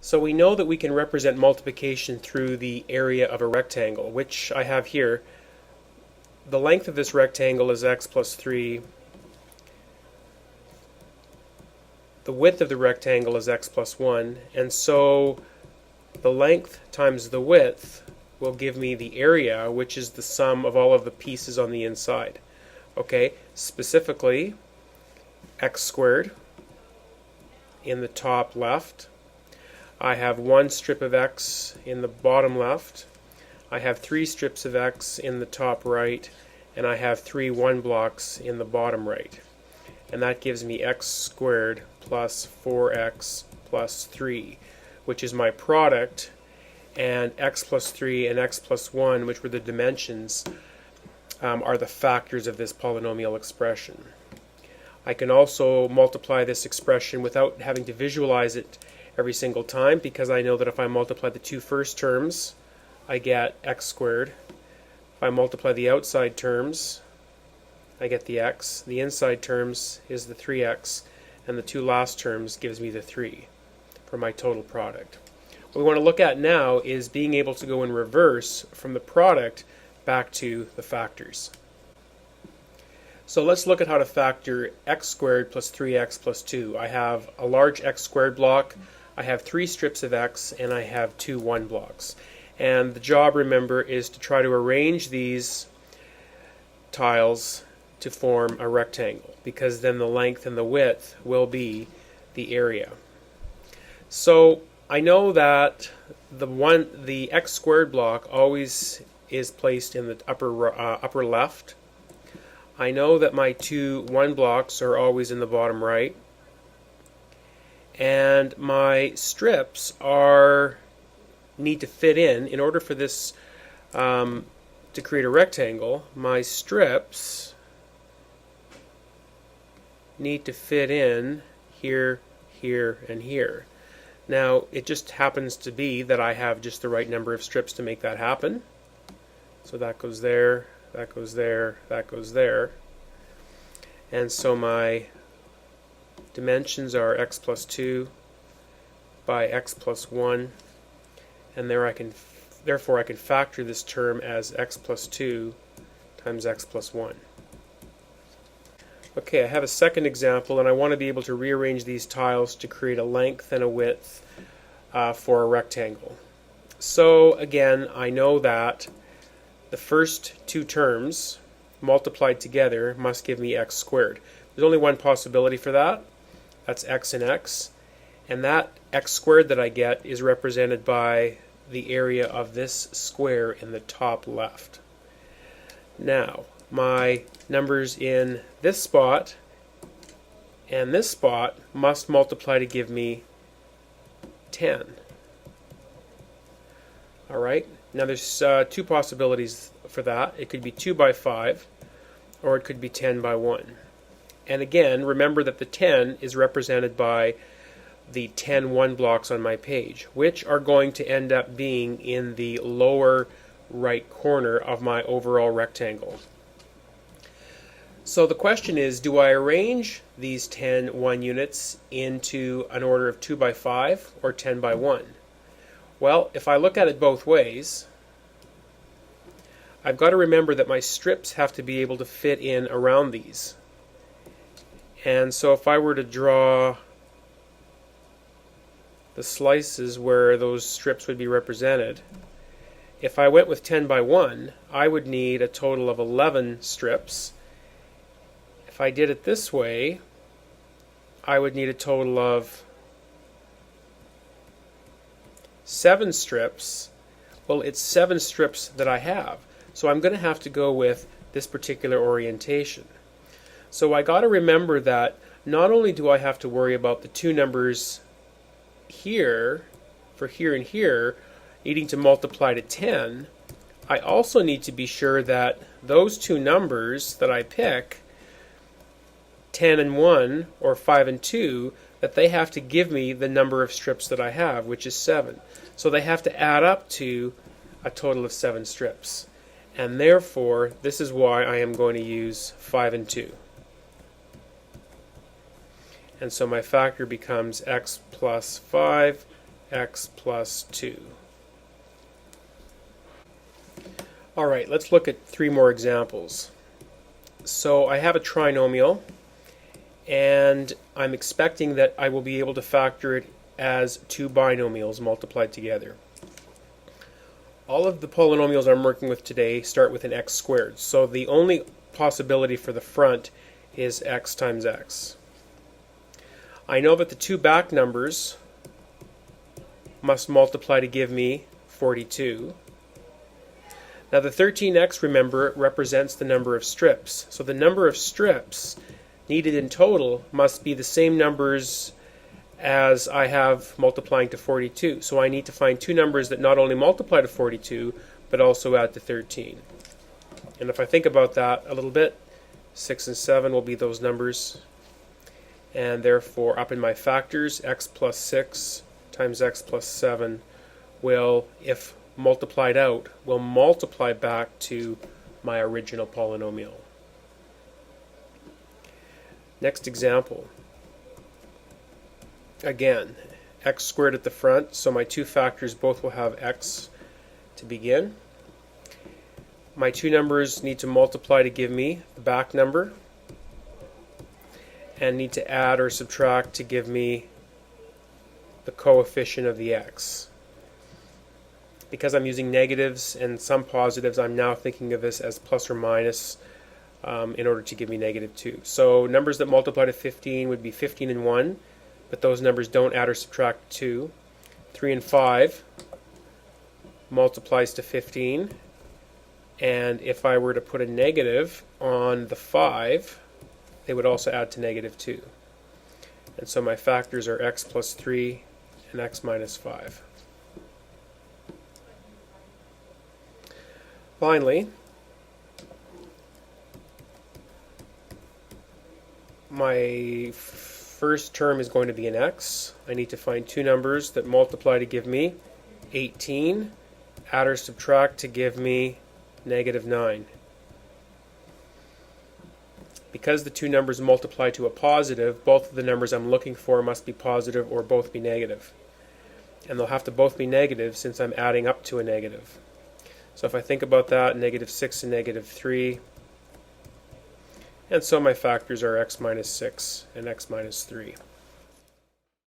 So we know that we can represent multiplication through the area of a rectangle, which I have here. The length of this rectangle is x plus 3. The width of the rectangle is x plus 1. And so the length times the width will give me the area, which is the sum of all of the pieces on the inside. Okay, specifically x squared in the top left. I have one strip of x in the bottom left. I have three strips of x in the top right, and I have three 1 blocks in the bottom right. And that gives me x squared plus 4x plus 3, which is my product, and x plus 3 and x plus 1, which were the dimensions, are the factors of this polynomial expression. I can also multiply this expression without having to visualize it every single time, because I know that if I multiply the two first terms, I get x squared. If I multiply the outside terms, I get the x. The inside terms is the 3x, and the two last terms gives me the 3 for my total product. What we want to look at now is being able to go in reverse from the product back to the factors. So let's look at how to factor x squared plus 3x plus 2. I have a large x squared block, I have three strips of x, and I have two 1 blocks. And the job, remember, is to try to arrange these tiles to form a rectangle, because then the length and the width will be the area. So I know that the x squared block always is placed in the upper left. I know that my two 1 blocks are always in the bottom right, and my strips need to fit in order for this to create a rectangle. My strips need to fit in here, here, and here. Now it just happens to be that I have just the right number of strips to make that happen. So that goes there, that goes there, that goes there. And so my dimensions are x plus 2 by x plus 1, and therefore I can factor this term as x plus 2 times x plus 1. Okay, I have a second example, and I want to be able to rearrange these tiles to create a length and a width for a rectangle. So again, I know that the first two terms multiplied together must give me x squared. There's only one possibility for that. That's x and x. And that x squared that I get is represented by the area of this square in the top left. Now, my numbers in this spot and this spot must multiply to give me 10. Alright, now there's two possibilities for that. It could be 2 by 5, or it could be 10 by 1. And again, remember that the 10 is represented by the 10 1 blocks on my page, which are going to end up being in the lower right corner of my overall rectangle. So the question is, do I arrange these 10 1 units into an order of 2 by 5 or 10 by 1? Well, if I look at it both ways, I've got to remember that my strips have to be able to fit in around these. And so if I were to draw the slices where those strips would be represented, if I went with 10 by 1, I would need a total of 11 strips. If I did it this way, I would need a total of 7 strips. Well, it's 7 strips that I have, so I'm going to have to go with this particular orientation. So I got to remember that not only do I have to worry about the two numbers here, for here and here, needing to multiply to 10, I also need to be sure that those two numbers that I pick, 10 and 1 or 5 and 2, that they have to give me the number of strips that I have, which is 7. So they have to add up to a total of 7 strips. And therefore, this is why I am going to use 5 and 2. And so my factor becomes x plus 5 x plus 2. Alright, let's look at 3 more examples. So I have a trinomial, and I'm expecting that I will be able to factor it as 2 binomials multiplied together. All of the polynomials I'm working with today start with an x squared, so the only possibility for the front is x times x. I know that the 2 back numbers must multiply to give me 42. Now the 13x, remember, represents the number of strips. So the number of strips needed in total must be the same numbers as I have multiplying to 42. So I need to find 2 numbers that not only multiply to 42, but also add to 13. And if I think about that a little bit, 6 and 7 will be those numbers. And therefore, up in my factors, x plus 6 times x plus 7 will, if multiplied out, will multiply back to my original polynomial. Next example. Again, x squared at the front, so my 2 factors both will have x to begin. My 2 numbers need to multiply to give me the back number, and need to add or subtract to give me the coefficient of the x. Because I'm using negatives and some positives, I'm now thinking of this as plus or minus in order to give me negative 2. So numbers that multiply to 15 would be 15 and 1, but those numbers don't add or subtract 2. 3 and 5 multiplies to 15, and if I were to put a negative on the 5, they would also add to negative 2. And so my factors are x plus 3 and x minus 5. Finally, my first term is going to be an x. I need to find 2 numbers that multiply to give me 18, add or subtract to give me negative 9. Because the 2 numbers multiply to a positive, both of the numbers I'm looking for must be positive or both be negative. And they'll have to both be negative since I'm adding up to a negative. So if I think about that, negative 6 and negative 3. And so my factors are x minus 6 and x minus 3.